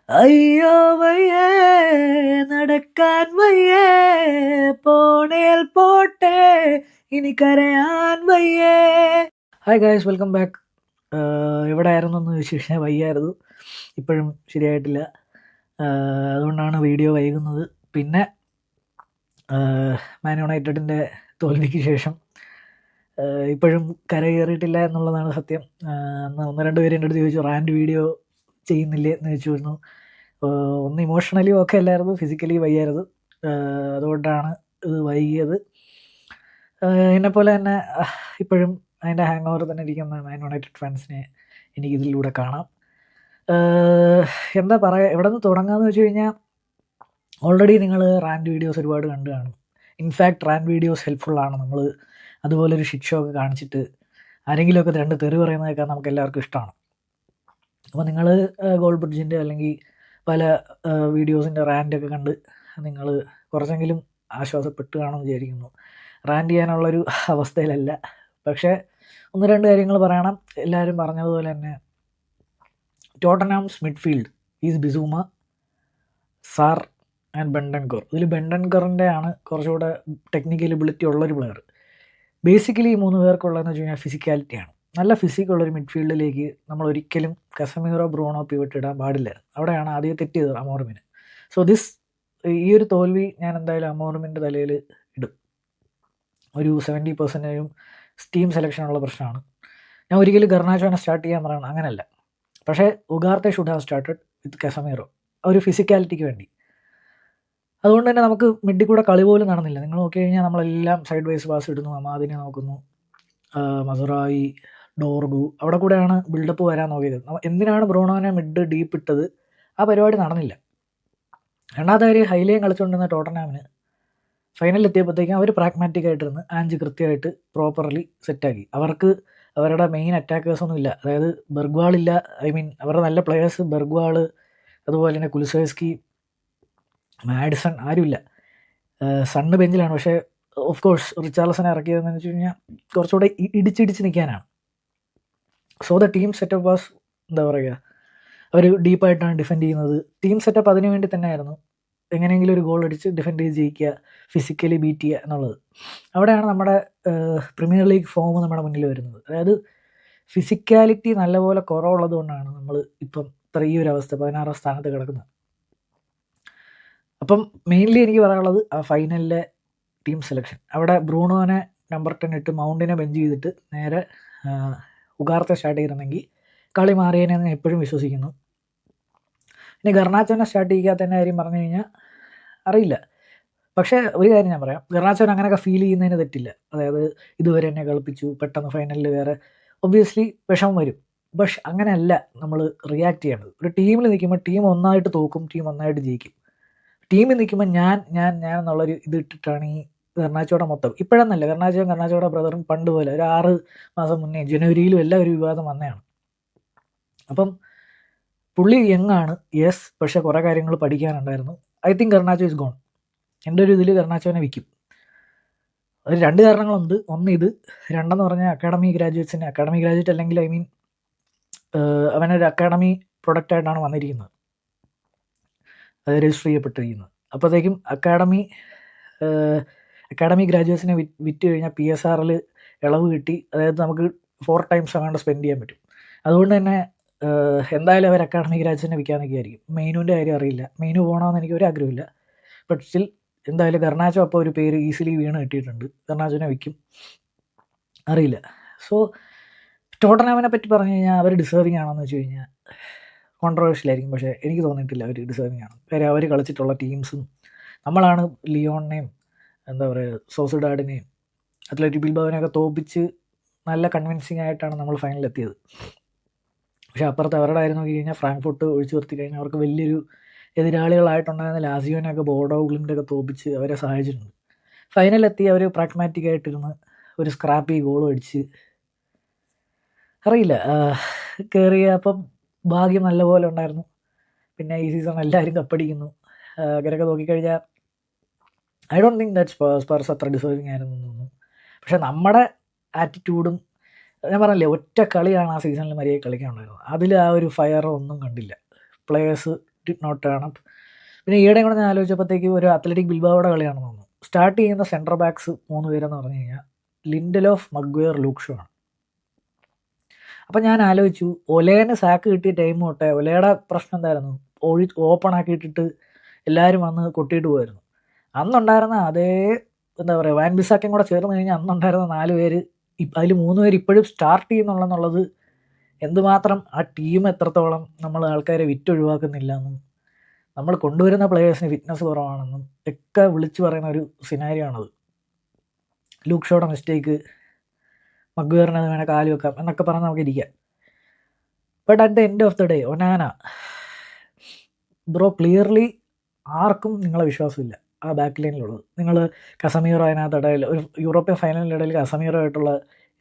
അയ്യോ വയ്യേ നടക്കാൻ വയ്യേ പോണേൽ പോട്ടെ ഇനി കരയാൻ വയ്യേ. Hi guys, welcome back. എവിടെ ആയിരുന്നു എന്ന് ചോദിച്ചു കഴിഞ്ഞാൽ വയ്യായിരുന്നു, ഇപ്പോഴും ശരിയായിട്ടില്ല. അതുകൊണ്ടാണ് വീഡിയോ വൈകുന്നത്. പിന്നെ മാൻ യുണൈറ്റഡിൻ്റെ തോൽവിക്ക് ശേഷം ഇപ്പോഴും കരകയറിയിട്ടില്ല എന്നുള്ളതാണ് സത്യം. അന്ന് ഒന്ന് രണ്ട് പേര് എൻ്റെ അടുത്ത് ചോദിച്ചു, റാൻഡ് വീഡിയോ ചെയ്യുന്നില്ലേ എന്ന് ചോദിച്ചിരുന്നു. ഒന്ന് ഇമോഷണലി ഓക്കെ അല്ലായിരുന്നു, ഫിസിക്കലി വയ്യായിരുന്നു. അതുകൊണ്ടാണ് ഇത് വൈകിയത്. എന്നെപ്പോലെ തന്നെ ഇപ്പോഴും അതിൻ്റെ ഹാങ് ഓവർ തന്നെ ഇരിക്കുന്ന മാൻ യുണൈറ്റഡ് ഫാൻസിനെ എനിക്കിതിലൂടെ കാണാം. എന്താ പറയുക, എവിടെ നിന്ന് തുടങ്ങാമെന്ന് വെച്ച് കഴിഞ്ഞാൽ, ഓൾറെഡി നിങ്ങൾ റാൻഡ് വീഡിയോസ് ഒരുപാട് കണ്ടു കാണും. ഇൻഫാക്ട് റാൻഡ് വീഡിയോസ് ഹെൽപ്ഫുള്ളാണ്. നമ്മൾ അതുപോലൊരു ഷിറ്റ് ഷോ ഒക്കെ കാണിച്ചിട്ട് ആരെങ്കിലുമൊക്കെ രണ്ട് തെറി പറയുന്നതൊക്കെ നമുക്ക് എല്ലാവർക്കും ഇഷ്ടമാണ്. അപ്പോൾ നിങ്ങൾ ഗോൾ ബ്രിഡ്ജിൻ്റെ അല്ലെങ്കിൽ പല വീഡിയോസിൻ്റെ റാൻഡൊക്കെ കണ്ട് നിങ്ങൾ കുറച്ചെങ്കിലും ആശ്വാസപ്പെട്ട് കാണുമെന്ന് വിചാരിക്കുന്നു. റാൻഡ് ചെയ്യാനുള്ളൊരു അവസ്ഥയിലല്ല. പക്ഷേ ഒന്ന് രണ്ട് കാര്യങ്ങൾ പറയണം. എല്ലാവരും പറഞ്ഞതുപോലെ തന്നെ ടോട്ടൻഹാംസ് മിഡ്ഫീൽഡ് ഈസ് ബിസൂമ, സാർ ആൻഡ് ബെൻഡൻകർ. ഇതിൽ ബെൻഡൻകറിൻ്റെ ആണ് കുറച്ചുകൂടെ ടെക്നിക്കൽ എബിലിറ്റി ഉള്ളൊരു പ്ലെയർ. ബേസിക്കലി ഈ മൂന്ന് പേർക്കുള്ളതെന്ന് വെച്ച് കഴിഞ്ഞാൽ ഫിസിക്കാലിറ്റിയാണ്. നല്ല ഫിസിക്കുള്ളൊരു മിഡ്ഫീൽഡിലേക്ക് നമ്മൾ ഒരിക്കലും കസമീറോ ബ്രൂണോ പിവറ്റ് ഇടാൻ പാടില്ലായിരുന്നു. അവിടെയാണ് ആദ്യം തെറ്റിയത് അമോർമിന്. സോ ഈ ഒരു തോൽവി ഞാൻ എന്തായാലും അമോർമിൻ്റെ തലയിൽ ഇടും. ഒരു 70% ടീം സെലക്ഷനുള്ള പ്രശ്നമാണ്. ഞാൻ ഒരിക്കലും ഗർനാച്ചോനെ സ്റ്റാർട്ട് ചെയ്യാൻ പറയണം, അങ്ങനല്ല. പക്ഷേ ഉഗാർത്തെ should have started with Casemiro, ഒരു ഫിസിക്കാലിറ്റിക്ക് വേണ്ടി. അതുകൊണ്ട് തന്നെ നമുക്ക് മിഡിൽ കൂടെ കളി പോലും നടന്നില്ല. നിങ്ങൾ നോക്കി കഴിഞ്ഞാൽ നമ്മളെല്ലാം സൈഡ് വൈസ് പാസ് ഇടുന്നു, അമാദിനെ നോക്കുന്നു, മസുറായി, ഡോർഗു, അവിടെ കൂടെയാണ് ബിൽഡപ്പ് വരാൻ നോക്കിയത്. എന്തിനാണ് ബ്രൂണോനെ മിഡ് ഡീപ്പ് ഇട്ടത്? ആ പരിപാടി നടന്നില്ല. രണ്ടാമത്തെ കാര്യം, ഹൈലൈൻ കളിച്ചുകൊണ്ടിരുന്ന ടോട്ടൻഹാമിന് ഫൈനലിൽ എത്തിയപ്പോഴത്തേക്കും അവർ പ്രാഗ്മാറ്റിക് ആയിട്ടിരുന്ന് ആഞ്ച് കൃത്യമായിട്ട് പ്രോപ്പർലി സെറ്റാക്കി. അവർക്ക് അവരുടെ മെയിൻ അറ്റാക്കേഴ്സൊന്നും ഇല്ല. അതായത് ബെർഗ്വാളില്ല, അവരുടെ നല്ല പ്ലെയേഴ്സ് ബെർഗ്വാൾ, അതുപോലെ തന്നെ കുലുസേസ്കി, മാഡിസൺ, ആരുമില്ല. സണ്ണ് ബെഞ്ചിലാണ്. പക്ഷേ ഓഫ് കോഴ്സ് റിച്ചാർൽസനെ ഇറക്കിയതെന്ന് വെച്ച് കഴിഞ്ഞാൽ കുറച്ചുകൂടെ ഇടിച്ചിടിച്ച് നിൽക്കാനാണ്. So the team setup was, എന്താ പറയുക, അവർ ഡീപ്പായിട്ടാണ് ഡിഫെൻഡ് ചെയ്യുന്നത്. ടീം സെറ്റപ്പ് അതിനു വേണ്ടി തന്നെ ആയിരുന്നു. എങ്ങനെയെങ്കിലും ഒരു ഗോൾ അടിച്ച് ഡിഫെൻഡ് ചെയ്ത് ജയിക്കുക, ഫിസിക്കലി ബീറ്റ് ചെയ്യുക എന്നുള്ളത്. അവിടെയാണ് നമ്മുടെ പ്രീമിയർ ലീഗ് ഫോം നമ്മുടെ മുന്നിൽ വരുന്നത്. അതായത് ഫിസിക്കാലിറ്റി നല്ലപോലെ കുറവുള്ളത് കൊണ്ടാണ് നമ്മൾ ഇപ്പം ഈ ഒരു അവസ്ഥ 16ാം സ്ഥാനത്ത് കിടക്കുന്നത്. അപ്പം മെയിൻലി എനിക്ക് പറയാനുള്ളത് ആ ഫൈനലിലെ ടീം സെലക്ഷൻ. അവിടെ ബ്രൂണോനെ നമ്പർ 10 ഇട്ട് മൗണ്ടിനെ ബെഞ്ച് ചെയ്തിട്ട് നേരെ ഉഗാർത്തെ സ്റ്റാർട്ട് ചെയ്തിരുന്നെങ്കിൽ കളി മാറിയതിനെ ഞാൻ എപ്പോഴും വിശ്വസിക്കുന്നു. ഇനി ഗർനാച്ചോനെ സ്റ്റാർട്ട് ചെയ്യാത്തതിൻ്റെ കാര്യം പറഞ്ഞു കഴിഞ്ഞാൽ അറിയില്ല. പക്ഷേ ഒരു കാര്യം ഞാൻ പറയാം, ഗർനാച്ചോൻ അങ്ങനെയൊക്കെ ഫീൽ ചെയ്യുന്നതിന് തെറ്റില്ല. അതായത് ഇതുവരെ എന്നെ കളിപ്പിച്ചു, പെട്ടെന്ന് ഫൈനലിൽ വേറെ ഒബ്വിയസ്ലി വിഷമം വരും. പക്ഷെ അങ്ങനെയല്ല നമ്മൾ റിയാക്ട് ചെയ്യേണ്ടത്. ഒരു ടീമിൽ നിൽക്കുമ്പോൾ ടീം ഒന്നായിട്ട് തോക്കും, ടീം ഒന്നായിട്ട് ജയിക്കും. ടീമിൽ നിൽക്കുമ്പോൾ ഞാൻ എന്നുള്ളൊരു ഇത് ഇട്ടിട്ടാണ് ഈ ഗർനാച്ചോയുടെ മൊത്തം. ഇപ്പോഴെന്നല്ല, ഗർനാച്ചോയുടെ ബ്രദറും പണ്ട് പോലെ ഒരു 6 മാസം മുന്നേ ജനുവരിയിലും എല്ലാം ഒരു വിവാദം വന്നതാണ്. അപ്പം പുള്ളി യങ്ങാണ്, യെസ്, പക്ഷേ കുറേ കാര്യങ്ങൾ പഠിക്കാനുണ്ടായിരുന്നു. I think Garnacho is gone. എൻ്റെ ഒരു ഇതിൽ ഗർനാച്ചോനെ വിൽക്കും. ഒരു 2 കാരണങ്ങളുണ്ട്. ഒന്ന് ഇത്, രണ്ടെന്ന് പറഞ്ഞാൽ അക്കാഡമി ഗ്രാജുവേറ്റ് അല്ലെങ്കിൽ അവനൊരു അക്കാഡമി പ്രൊഡക്റ്റായിട്ടാണ് വന്നിരിക്കുന്നത്, അത് രജിസ്റ്റർ ചെയ്യപ്പെട്ടിരിക്കുന്നത്. അപ്പോഴത്തേക്കും അക്കാഡമി ഗ്രാജുവേറ്റ്സിനെ വിറ്റ് കഴിഞ്ഞാൽ PSRൽ ഇളവ് കിട്ടി. അതായത് നമുക്ക് 4 times അങ്ങോട്ട് സ്പെൻഡ് ചെയ്യാൻ പറ്റും. അതുകൊണ്ട് തന്നെ എന്തായാലും അവർ അക്കാഡമി ഗ്രാജുവേറ്റ്സിനെ വിൽക്കാൻ നിൽക്കുകയായിരിക്കും. മെയിനുവിൻ്റെ കാര്യം അറിയില്ല, മെയിനു പോകണമെന്ന് എനിക്ക് ഒരു ആഗ്രഹമില്ല. ബട്ട് സ്റ്റിൽ എന്തായാലും ഗർനാച്ചോ അപ്പോൾ ഒരു പേര് ഈസിലി വീണ് കിട്ടിയിട്ടുണ്ട്. ഗർനാച്ചോനെ വിൽക്കും, അറിയില്ല. സോ ടോട്ടൻഹാമിനെ പറ്റി പറഞ്ഞു കഴിഞ്ഞാൽ അവർ ഡിസേർവിങ് ആണോയെന്ന് വെച്ച് കഴിഞ്ഞാൽ കോൺട്രവേഴ്ഷ്യലായിരിക്കും. പക്ഷേ എനിക്ക് തോന്നിയിട്ടില്ല അവർ ഡിസേർവിങ് ആണ്. കാര്യം അവർ കളിച്ചിട്ടുള്ള ടീംസും, നമ്മളാണ് ലിയോണിനെയും എന്താ പറയുക സോസിഡാഡിനെയും അത്ലറ്റിക് ബിൽബാവിനെയൊക്കെ തോപ്പിച്ച് നല്ല കൺവിൻസിങ് ആയിട്ടാണ് നമ്മൾ ഫൈനലിലെത്തിയത്. പക്ഷേ അപ്പുറത്ത് അവരുടെ കാര്യം നോക്കി കഴിഞ്ഞാൽ ഫ്രാങ്ക്ഫർട്ട് ഒഴിച്ചു നിർത്തി കഴിഞ്ഞാൽ അവർക്ക് വലിയൊരു എതിരാളികളായിട്ടുണ്ടായിരുന്ന ലാസിയോനെയൊക്കെ ബോർഡോ ഗ്ലിംറ്റൊക്കെ തോപ്പിച്ച് അവരെ സഹായിച്ചിട്ടുണ്ട്. ഫൈനലിലെത്തി അവർ പ്രാഗ്മാറ്റിക് ആയിട്ടിരുന്ന് ഒരു സ്ക്രാപ്പി ഗോളും അടിച്ച്, അറിയില്ല, കയറിയ അപ്പം ഭാഗ്യം നല്ലപോലെ ഉണ്ടായിരുന്നു. പിന്നെ ഈ സീസൺ എല്ലാവരും കപ്പടിക്കുന്നു. അങ്ങനെയൊക്കെ നോക്കിക്കഴിഞ്ഞാൽ I don't think that Spurs അത്ര ഡിസേർവിങ് ആയിരുന്നു തോന്നുന്നു. പക്ഷേ നമ്മുടെ ആറ്റിറ്റ്യൂഡും, ഞാൻ പറഞ്ഞില്ലേ, ഒറ്റ കളിയാണ് ആ സീസണിൽ മര്യാദ കളിക്കാനുണ്ടായിരുന്നത്. അതിൽ ആ ഒരു ഫയർ ഒന്നും കണ്ടില്ല. Players did not turn up. പിന്നെ ഈയിടെ കൂടെ ഞാൻ ആലോചിച്ചപ്പോഴത്തേക്ക് ഒരു അത്ലറ്റിക് ബിൽബാവോടെ കളിയാണെന്ന് തോന്നുന്നു. സ്റ്റാർട്ട് ചെയ്യുന്ന സെൻറ്റർ ബാക്സ് 3 പേരെന്ന് പറഞ്ഞു കഴിഞ്ഞാൽ ലിൻഡലോഫ്, മഗ്വയർ, ലൂക്ഷോ ആണ്. അപ്പം ഞാൻ ആലോചിച്ചു, ഒലേന് സാക്ക് കിട്ടിയ ടൈം തൊട്ടേ ഒലയുടെ പ്രശ്നം എന്തായിരുന്നു, ഓപ്പൺ ആക്കിയിട്ടിട്ട് എല്ലാവരും വന്ന് കൊട്ടിയിട്ട് പോയിരുന്നു. അന്നുണ്ടായിരുന്ന അതേ എന്താ പറയുക, വാൻ ബിസാക്കും കൂടെ ചേർന്ന് കഴിഞ്ഞാൽ അന്നുണ്ടായിരുന്ന 4 പേര് അതിൽ 3 പേര് ഇപ്പോഴും സ്റ്റാർട്ട് ചെയ്യുന്നുള്ളെന്നുള്ളത് എന്തുമാത്രം ആ ടീം എത്രത്തോളം നമ്മൾ ആൾക്കാരെ വിറ്റൊഴിവാക്കുന്നില്ല എന്നും നമ്മൾ കൊണ്ടുവരുന്ന പ്ലേയേഴ്സിന് ഫിറ്റ്നസ് കുറവാണെന്നും ഒക്കെ വിളിച്ചു പറയുന്ന ഒരു സിനാരിയോ ആണത്. ലൂക്ഷോയുടെ മിസ്റ്റേക്ക്, മഗ്വയറിന് അത് വേണേൽ കാല് വെക്കാം എന്നൊക്കെ പറഞ്ഞ് നമുക്ക് ഇരിക്കാം. But at the end of the day Onana bro clearly ആർക്കും നിങ്ങളെ വിശ്വാസമില്ല ആ ബാക്ക് ലൈനിലുള്ളത്. നിങ്ങൾ കസമീറോ അതിനകത്ത് ഇടയിൽ ഒരു യൂറോപ്യൻ ഫൈനലിൻ്റെ ഇടയിൽ കസമീറോ ആയിട്ടുള്ള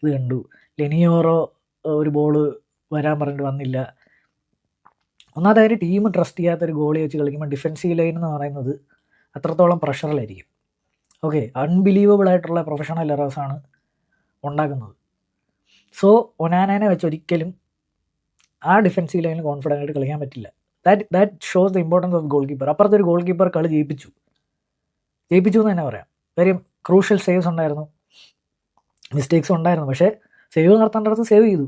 ഇത് കണ്ടു. ലെനിയോറോ ഒരു ബോള് വരാൻ പറഞ്ഞിട്ട് വന്നില്ല. ഒന്നാമത് അതിന് ടീം ട്രസ്റ്റ് ചെയ്യാത്തൊരു ഗോളി വെച്ച് കളിക്കുമ്പോൾ ഡിഫൻസീവ് ലൈൻ എന്ന് പറയുന്നത് അത്രത്തോളം പ്രഷറിലായിരിക്കും. ഓക്കെ, അൺബിലീവബിൾ ആയിട്ടുള്ള പ്രൊഫഷണൽ എറേഴ്സാണ് ഉണ്ടാക്കുന്നത്. സോ ഒനാനയെ വെച്ച് ഒരിക്കലും ആ ഡിഫൻസീവ് ലൈനിൽ കോൺഫിഡൻ്റ് ആയിട്ട് കളിക്കാൻ പറ്റില്ല. That shows the importance of goal keeper. അപ്പുറത്തെ ഒരു ഗോൾ കീപ്പർ കളി ജയിപ്പിച്ചു എന്ന് തന്നെ പറയാം. കാര്യം ക്രൂഷ്യൽ സേവ്സ് ഉണ്ടായിരുന്നു, മിസ്റ്റേക്സ് ഉണ്ടായിരുന്നു, പക്ഷേ സേവ് നടത്തേണ്ടടുത്ത് സേവ് ചെയ്തു.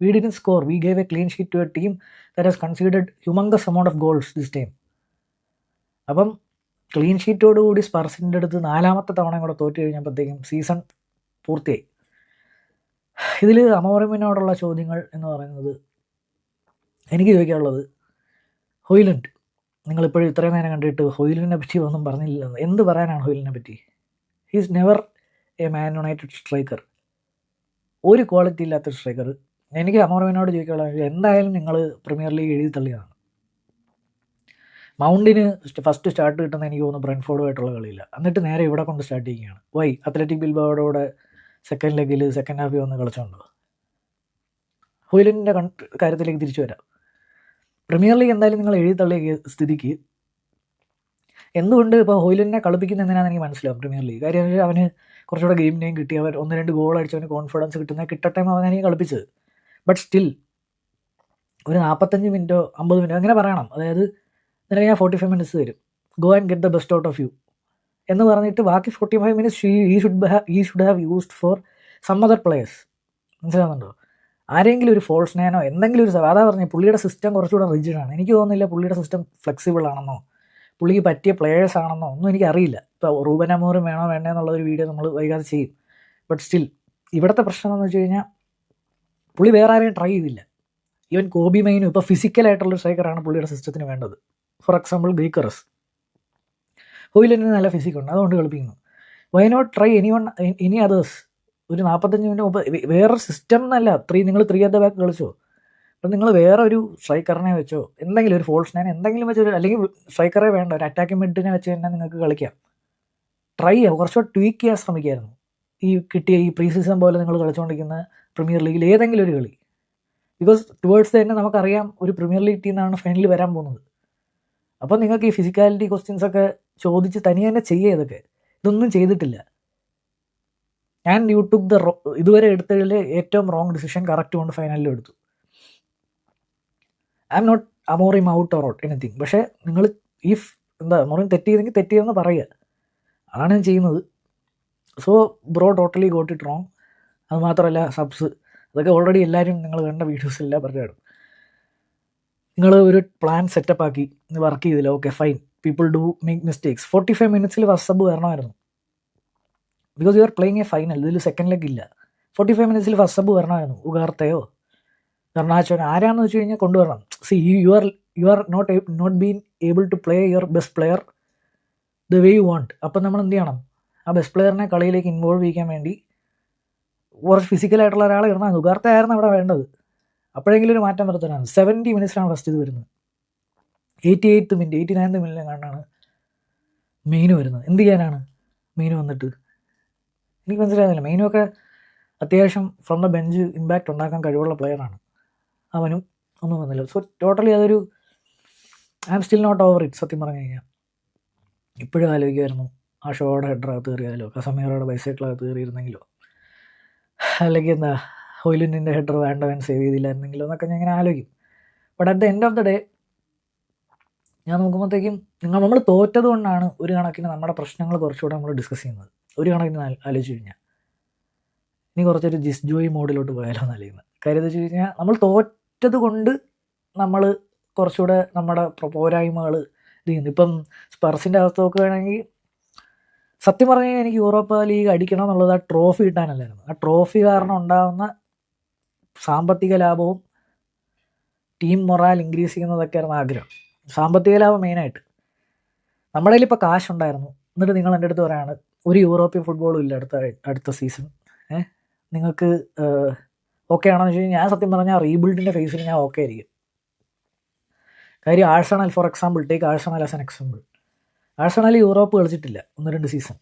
We didn't score. We gave a clean sheet to a team that has conceded humongous amount of goals this time. അപ്പം ക്ലീൻ ഷീറ്റോടുകൂടി സ്പർസിൻ്റെ അടുത്ത് 4ാമത്തെ തവണയും കൂടെ തോറ്റു കഴിഞ്ഞപ്പോഴത്തേക്കും സീസൺ പൂർത്തിയായി. ഇതിൽ അമോറിമിനോടുള്ള ചോദ്യങ്ങൾ എന്ന് പറയുന്നത്, എനിക്ക് ചോദിക്കാനുള്ളത്, ഹോയ്ലൻഡ് നിങ്ങളിപ്പോഴും ഇത്രയും നേരം കണ്ടിട്ട് ഹോയ്ലൻഡിനെ പറ്റി ഒന്നും പറഞ്ഞില്ലെന്ന്. എന്ത് പറയാനാണ് ഹോയ്ലൻഡിനെ പറ്റി? He's never a Man United striker. ഒരു ക്വാളിറ്റി ഇല്ലാത്തൊരു സ്ട്രൈക്കർ. എനിക്ക് അമോറിമിനോട് ചോദിക്കാനുള്ളത്, എന്തായാലും നിങ്ങൾ പ്രീമിയർ ലീഗ് എഴുതി തള്ളിയതാണ്. മൗണ്ടിന് ഫസ്റ്റ് സ്റ്റാർട്ട് കിട്ടുന്ന എനിക്ക് തോന്നുന്നു ബ്രെൻഫോർഡുമായിട്ടുള്ള കളിയില്ല, എന്നിട്ട് നേരെ ഇവിടെ കൊണ്ട് സ്റ്റാർട്ട് ചെയ്യുകയാണ്. വൈ? അത്ലറ്റിക് ബിൽബാവോടെ സെക്കൻഡ് ലെഗിൽ സെക്കൻഡ് ഹാഫിൽ വന്ന് കളിച്ചുണ്ടോ? ഹോയ്ലൻഡിൻ്റെ കാര്യത്തിലേക്ക് തിരിച്ചു വരാം. പ്രീമിയർ ലീഗ് എന്തായാലും നിങ്ങൾ എഴുതി തള്ളിയ സ്ഥിതിക്ക് എന്തുകൊണ്ട് ഇപ്പോൾ ഹോയ്ലൻഡിനെ കളിപ്പിക്കുന്ന എന്തിനാണെന്ന് എനിക്ക് മനസ്സിലാവും. പ്രീമിയർ ലീഗ് കാര്യം അവന് കുറച്ചുകൂടെ ഗെയിം നെയിം കിട്ടി, അവർ 1-2 ഗോൾ അടിച്ചവന് കോൺഫിഡൻസ് കിട്ടട്ടെ എന്ന് അവനാണ് കളിപ്പിച്ചത്. ബട്ട് സ്റ്റിൽ ഒരു 45 മിനിറ്റോ 50 മിനിറ്റോ അങ്ങനെ പറയണം. അതായത് നിനക്ക് ഞാൻ 45 മിനിറ്റ്സ് തരും, go and get the best out of you എന്ന് പറഞ്ഞിട്ട് ബാക്കി 45 minutes he should have used for some other players. മനസ്സിലാകുന്നുണ്ടോ? ആരെങ്കിലും ഒരു ഫോൾസ് നയനോ എന്തെങ്കിലും ഒരു അതാ പറഞ്ഞ് പുള്ളിയുടെ സിസ്റ്റം കുറച്ചുകൂടെ റിജിഡാണ്. എനിക്ക് തോന്നുന്നില്ല പുള്ളിയുടെ സിസ്റ്റം ഫ്ലെക്സിബിൾ ആണെന്നോ പുള്ളിക്ക് പറ്റിയ പ്ലേയേഴ്സ് ആണെന്നോ ഒന്നും എനിക്കറിയില്ല. ഇപ്പോൾ റൂബൻ അമോറും വേണോ വേണ്ടേ എന്നുള്ളൊരു വീഡിയോ നമ്മൾ വൈകാതെ ചെയ്യും. ബട്ട് സ്റ്റിൽ ഇവിടുത്തെ പ്രശ്നം എന്ന് വെച്ച് കഴിഞ്ഞാൽ പുള്ളി വേറെ ആരെയും ട്രൈ ചെയ്തില്ല. ഈവൻ കോബി മൈനും ഇപ്പോൾ ഫിസിക്കലായിട്ടുള്ള സ്ട്രൈക്കറാണ് പുള്ളിയുടെ സിസ്റ്റത്തിന് വേണ്ടത്. For example ഗീക്കറസ്. ഹോയ്ലൻഡിന് നല്ല ഫിസിക്കുണ്ട്, അതുകൊണ്ട് കളിപ്പിക്കുന്നു. Why not try any others? ഒരു 45 മിനിറ്റ് മുമ്പ് വേറൊരു സിസ്റ്റം എന്നല്ല, നിങ്ങൾ 3 അറ്റ് ദ ബാക്ക് കളിച്ചോ. അപ്പം നിങ്ങൾ വേറെ ഒരു സ്ട്രൈക്കറിനെ വെച്ചോ, എന്തെങ്കിലും ഒരു ഫോൾസ് നയൻ എന്തെങ്കിലും വെച്ചോ, അല്ലെങ്കിൽ സ്ട്രൈക്കറെ വേണ്ട ഒരു അറ്റാക്കിംഗ് മിഡിനെ വെച്ച് തന്നെ നിങ്ങൾക്ക് കളിക്കാം. ട്രൈ ചെയ്യുക, കുറച്ചുകൂടെ ട്വീക്ക് ചെയ്യാൻ ശ്രമിക്കായിരുന്നു. ഈ കിട്ടിയ ഈ പ്രീ സീസൺ പോലെ നിങ്ങൾ കളിച്ചുകൊണ്ടിരിക്കുന്ന പ്രീമിയർ ലീഗിൽ ഏതെങ്കിലും ഒരു കളി. ബിക്കോസ് ടുവേർഡ്സ് തന്നെ നമുക്കറിയാം ഒരു പ്രീമിയർ ലീഗ് ടീമിനാണ് ഫൈനലിൽ വരാൻ പോകുന്നത്. അപ്പോൾ നിങ്ങൾക്ക് ഈ ഫിസിക്കാലിറ്റി ക്വസ്റ്റ്യൻസ് ഒക്കെ ചോദിച്ച് തനിയെ തന്നെ ചെയ്യുക. ഇതൊന്നും ചെയ്തിട്ടില്ല. ഞാൻ ഇതുവരെ എടുത്തതിൽ ഏറ്റവും റോങ് ഡിസിഷൻ കറക്റ്റ് കൊണ്ട് ഫൈനലിൽ എടുത്തു. I am not Amorim out or out anything. പക്ഷേ നിങ്ങൾ അമോറിം തെറ്റിയതെങ്കിൽ തെറ്റിയതെന്ന് പറയുക, അതാണ് ഞാൻ ചെയ്യുന്നത്. So bro totally got it wrong. അതുമാത്രമല്ല സബ്സ് അതൊക്കെ ഓൾറെഡി എല്ലാവരും നിങ്ങൾ കണ്ട വീഡിയോസിലെല്ലാം പറഞ്ഞിടും. നിങ്ങൾ ഒരു പ്ലാൻ സെറ്റപ്പ് ആക്കി വർക്ക് ചെയ്തില്ല, okay fine, people do make mistakes. 45 മിനിറ്റ്സിൽ ഫസ്റ്റ് സബ് വരണമായിരുന്നു. Because you are playing a final. ഇതിൽ സെക്കൻഡ് ലെഗ് ഇല്ല. 45 മിനിറ്റ്സിൽ ഫസ്റ്റ് സബ് വരണമായിരുന്നു. ഉഗാർത്തയോ ഗർണാച്ചോനോ ആരാണെന്ന് വെച്ച് കഴിഞ്ഞാൽ കൊണ്ടുവരണം. See you are not been able to play your best player the way you want. അപ്പം നമ്മൾ എന്ത് ചെയ്യണം? ആ ബെസ്റ്റ് പ്ലെയറിനെ കളിയിലേക്ക് ഇൻവോൾവ് ചെയ്യാൻ വേണ്ടി കുറച്ച് ഫിസിക്കലായിട്ടുള്ള ഒരാളെ ഇടണം. ഉഗാർത്ത ആയിരുന്നു അവിടെ വേണ്ടത്. അപ്പോഴെങ്കിലും ഒരു മാറ്റം വരുത്താനാണ്. 70 മിനിറ്റ്സിലാണ് ഫസ്റ്റ് ഇത് വരുന്നത്. 88th മിനിറ്റ് 89th മിനിറ്റിലും കണ്ടാണ് മെയിന് വരുന്നത്. എന്ത് ചെയ്യാനാണ് മെയിന് വന്നിട്ട്? എനിക്ക് മനസ്സിലാകുന്നില്ല. മെയിനൊക്കെ അത്യാവശ്യം ഫ്രം ദ ബെഞ്ച് ഇമ്പാക്റ്റ് ഉണ്ടാക്കാൻ കഴിവുള്ള പ്ലെയറാണ്. അവനും ഒന്നും വന്നില്ല. സോ ടോട്ടലി അതൊരു I am still not over it. സത്യം പറഞ്ഞു കഴിഞ്ഞാൽ ഇപ്പോഴും ആലോചിക്കുമായിരുന്നു ആ ഷോയുടെ ഹെഡറകത്ത് കയറിയാലോ, കസമീറയുടെ ബൈസൈക്കിളകത്ത് കയറിയിരുന്നെങ്കിലോ, അല്ലെങ്കിൽ എന്താ ഹോയ്ലൻഡിൻ്റെ ഹെഡർ വേണ്ടവൻ സേവ് ചെയ്തില്ലായിരുന്നെങ്കിലോ എന്നൊക്കെ ഞാൻ ഇങ്ങനെ ആലോചിക്കും. But at the end of the day ഞാൻ നോക്കുമ്പോഴത്തേക്കും നമ്മൾ തോറ്റത് കൊണ്ടാണ് ഒരു കണക്കിന് നമ്മുടെ പ്രശ്നങ്ങൾ കുറച്ചുകൂടെ നമ്മൾ ഡിസ്കസ് ചെയ്യുന്നത്. ഒരു കണക്കിന് ആലോചിച്ച് കഴിഞ്ഞാൽ ഇനി കുറച്ചൊരു ജിസ് ജോയ് മോഡിലോട്ട് പോയാലോ എന്നറിയുന്നത്. കാര്യം എന്താ വെച്ച് കഴിഞ്ഞാൽ നമ്മൾ തോറ്റത് കൊണ്ട് നമ്മൾ കുറച്ചുകൂടെ നമ്മുടെ പോരായ്മകൾ ഇത് ചെയ്യുന്നു. ഇപ്പം സ്പർസിൻ്റെ അവസ്ഥ നോക്കുകയാണെങ്കിൽ സത്യം പറഞ്ഞു കഴിഞ്ഞാൽ എനിക്ക് യൂറോപ്പ ലീഗ് അടിക്കണം എന്നുള്ളത് ആ ട്രോഫി കിട്ടാനല്ലായിരുന്നു. ആ ട്രോഫി കാരണം ഉണ്ടാകുന്ന സാമ്പത്തിക ലാഭവും ടീം മൊറാൽ ഇൻക്രീസ് ചെയ്യുന്നതൊക്കെയായിരുന്നു ആഗ്രഹം. സാമ്പത്തിക ലാഭം മെയിനായിട്ട്. നമ്മുടെ കയ്യിൽ ഇപ്പോൾ കാശുണ്ടായിരുന്നു, എന്നിട്ട് നിങ്ങൾ എൻ്റെ അടുത്ത് പറയാണ് ഒരു യൂറോപ്യൻ ഫുട്ബോളും ഇല്ല അടുത്ത സീസൺ, നിങ്ങൾക്ക് ഓക്കെ ആണെന്ന് വെച്ച് കഴിഞ്ഞാൽ ഞാൻ സത്യം പറഞ്ഞാൽ റീബിൽഡിൻ്റെ ഫേസിൽ ഞാൻ ഓക്കെ ആയിരിക്കും. കാര്യം Arsenal for example, take Arsenal as an example. Arsenal Europe കളിച്ചിട്ടില്ല 1-2 സീസൺ.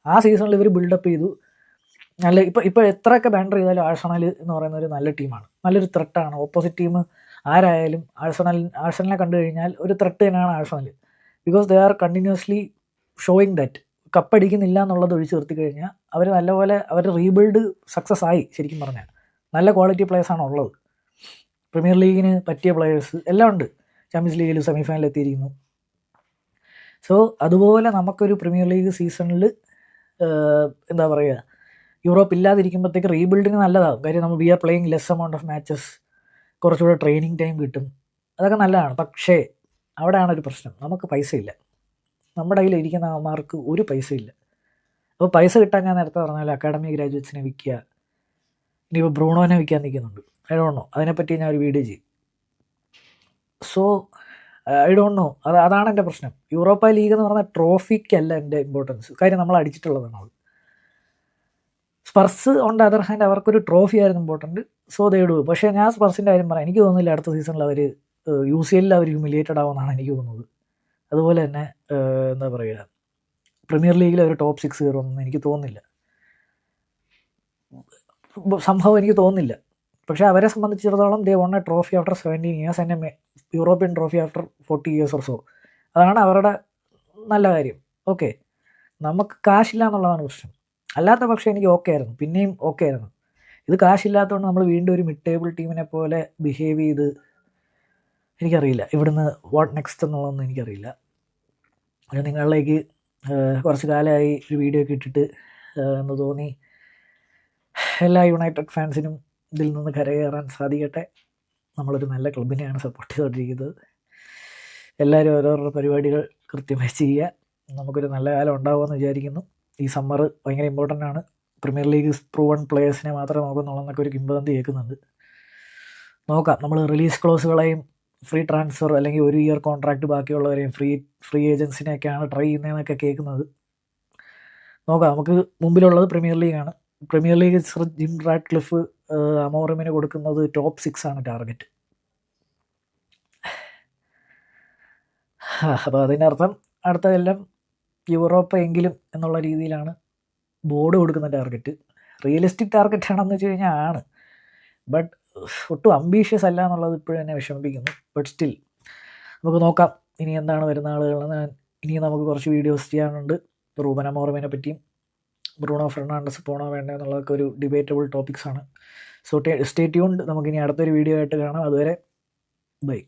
ആ സീസണിൽ ഇവർ ബിൽഡപ്പ് ചെയ്തു. നല്ല ഇപ്പോൾ എത്രയൊക്കെ ബാൻഡർ ചെയ്താലും ആഴ്സണൽ എന്ന് പറയുന്ന ഒരു നല്ല ടീമാണ്, നല്ലൊരു ത്രെട്ടാണ്. ഓപ്പോസിറ്റ് ടീം ആരായാലും ആഴ്സണലിനെ കണ്ടു കഴിഞ്ഞാൽ ഒരു ത്രെട്ട് തന്നെയാണ് Arsenal. Because they are continuously showing that. കപ്പടിക്കുന്നില്ല എന്നുള്ളത് ഒഴിച്ചു നിർത്തി കഴിഞ്ഞാൽ അവർ നല്ലപോലെ അവരുടെ റീബിൽഡ് സക്സസ് ആയി. ശരിക്കും പറഞ്ഞാൽ നല്ല ക്വാളിറ്റി പ്ലേയേഴ്സാണ് ഉള്ളത്. പ്രീമിയർ ലീഗിന് പറ്റിയ പ്ലേയേഴ്സ് എല്ലാം ഉണ്ട്. ചാമ്പ്യൻസ് ലീഗിൽ സെമിഫൈനലിൽ എത്തിയിരിക്കുന്നു. സോ അതുപോലെ നമുക്കൊരു പ്രീമിയർ ലീഗ് സീസണിൽ എന്താ പറയുക, യൂറോപ്പ് ഇല്ലാതിരിക്കുമ്പോഴത്തേക്ക് റീബിൽഡിന് നല്ലതാകും. കാര്യം നമ്മൾ we are playing less amount of matches, കുറച്ചുകൂടെ ട്രെയിനിങ് ടൈം കിട്ടും, അതൊക്കെ നല്ലതാണ്. പക്ഷേ അവിടെയാണ് ഒരു പ്രശ്നം, നമുക്ക് പൈസ ഇല്ല. നമ്മുടെ കയ്യിൽ ഇരിക്കുന്ന അവന്മാർക്ക് ഒരു പൈസ ഇല്ല. അപ്പോൾ പൈസ കിട്ടാൻ ഞാൻ നേരത്തെ പറഞ്ഞാൽ അക്കാഡമി ഗ്രാജുവേറ്റ്സിനെ വിൽക്കുക, ഇനിയിപ്പോൾ ബ്രൂണോനെ വിൽക്കാൻ നിൽക്കുന്നുണ്ട്. ഐ ഡോണ്ട് നോ, അതിനെപ്പറ്റി ഞാൻ ഒരു വീഡിയോ ചെയ്യും. സോ ഐ ഡോണ്ട് നോ, അതാണ് എൻ്റെ പ്രശ്നം. യൂറോപ്പ ലീഗ് എന്ന് പറഞ്ഞാൽ ട്രോഫിക്കല്ല എൻ്റെ ഇമ്പോർട്ടൻസ്. കാര്യം നമ്മൾ അടിച്ചിട്ടുള്ളതാണ് അത്. Spurs on the other hand അവർക്കൊരു ട്രോഫി ആയിരുന്നു ഇമ്പോർട്ടൻറ്റ്. So they do. പക്ഷേ ഞാൻ സ്പർസിൻ്റെ കാര്യം പറയാം, എനിക്ക് തോന്നുന്നില്ല അടുത്ത സീസണിൽ അവർ UCL അവർ ഹ്യൂമിലിയേറ്റഡ് ആവുമെന്നാണ് എനിക്ക് തോന്നുന്നത്. അതുപോലെ തന്നെ എന്താ പറയുക, പ്രീമിയർ ലീഗിൽ അവർ ടോപ്പ് 6 കയറുമെന്ന് എനിക്ക് തോന്നുന്നില്ല. സംഭവം എനിക്ക് തോന്നുന്നില്ല. പക്ഷേ അവരെ സംബന്ധിച്ചിടത്തോളം they won a trophy after 17 years and European trophy after 40 years or so. അതാണ് അവരുടെ നല്ല കാര്യം. ഓക്കെ, നമുക്ക് കാശില്ല എന്നുള്ളതാണ് പ്രശ്നം. അല്ലാത്ത പക്ഷേ എനിക്ക് ഓക്കെ ആയിരുന്നു, പിന്നെയും ഓക്കെ ആയിരുന്നു. ഇത് കാശില്ലാത്തതുകൊണ്ട് നമ്മൾ വീണ്ടും ഒരു മിഡ് ടേബിൾ ടീമിനെ പോലെ ബിഹേവ് ചെയ്ത്, എനിക്കറിയില്ല ഇവിടുന്ന് വാട്ട് നെക്സ്റ്റ് എന്നുള്ളതൊന്നും എനിക്കറിയില്ല. അത് നിങ്ങളിലേക്ക് കുറച്ച് കാലമായി ഒരു വീഡിയോ ഒക്കെ ഇട്ടിട്ട് എന്ന് തോന്നി. എല്ലാ യുണൈറ്റഡ് ഫാൻസിനും ഇതിൽ നിന്ന് കരകയറാൻ സാധിക്കട്ടെ. നമ്മളൊരു നല്ല ക്ലബിനെയാണ് സപ്പോർട്ട് ചെയ്തുകൊണ്ടിരിക്കുന്നത്. എല്ലാവരും ഓരോരോ പരിപാടികൾ കൃത്യമായി ചെയ്യുക. നമുക്കൊരു നല്ല കാലം ഉണ്ടാവുമെന്ന് വിചാരിക്കുന്നു. ഈ സമ്മർ ഭയങ്കര ഇമ്പോർട്ടൻ്റ് ആണ്. പ്രീമിയർ ലീഗ് പ്രൂവൺ പ്ലേയേഴ്സിനെ മാത്രമേ നോക്കുന്നുള്ളെന്നൊക്കെ ഒരു കിംവദന്തി കേൾക്കുന്നുണ്ട്. നോക്കാം. നമ്മൾ റിലീസ് ക്ലോസുകളെയും ഫ്രീ ട്രാൻസ്ഫർ അല്ലെങ്കിൽ 1 year കോൺട്രാക്റ്റ് ബാക്കിയുള്ളവരെയും ഫ്രീ ഏജൻസിനെയൊക്കെയാണ് ട്രൈ ചെയ്യുന്നതെന്നൊക്കെ കേൾക്കുന്നത്. നോക്കാം. നമുക്ക് മുമ്പിലുള്ളത് പ്രീമിയർ ലീഗാണ്. Premier league sir Jim Radcliffe അമോറിമിന് കൊടുക്കുന്നത് ടോപ്പ് 6 ആണ് ടാർഗറ്റ്. അപ്പോൾ അതിൻ്റെ അർത്ഥം അടുത്തതെല്ലാം യൂറോപ്പ എങ്കിലും എന്നുള്ള രീതിയിലാണ് ബോർഡ് കൊടുക്കുന്ന ടാർഗറ്റ്. റിയലിസ്റ്റിക് ടാർഗറ്റ് ആണെന്ന് വെച്ച് കഴിഞ്ഞാൽ ആണ്, ബട്ട് ഒട്ടും അംബീഷ്യസ് അല്ല എന്നുള്ളത് ഇപ്പോഴും എന്നെ വിഷമിപ്പിക്കുന്നു. ബട്ട് സ്റ്റിൽ നമുക്ക് നോക്കാം ഇനി എന്താണ് വരുന്ന ആളുകളെന്ന്. ഇനിയും നമുക്ക് കുറച്ച് വീഡിയോസ് ചെയ്യാനുണ്ട്. റൂബൻ അമോറിമിനെ പറ്റിയും ബ്രൂണോ ഫെർണാണ്ടസ് പോണോ വേണ്ടോ എന്നുള്ളതൊക്കെ ഒരു ഡിബേറ്റബിൾ ടോപ്പിക്സാണ്. So stay tuned. നമുക്കിനി അടുത്തൊരു വീഡിയോ ആയിട്ട് കാണാം. അതുവരെ ബൈ.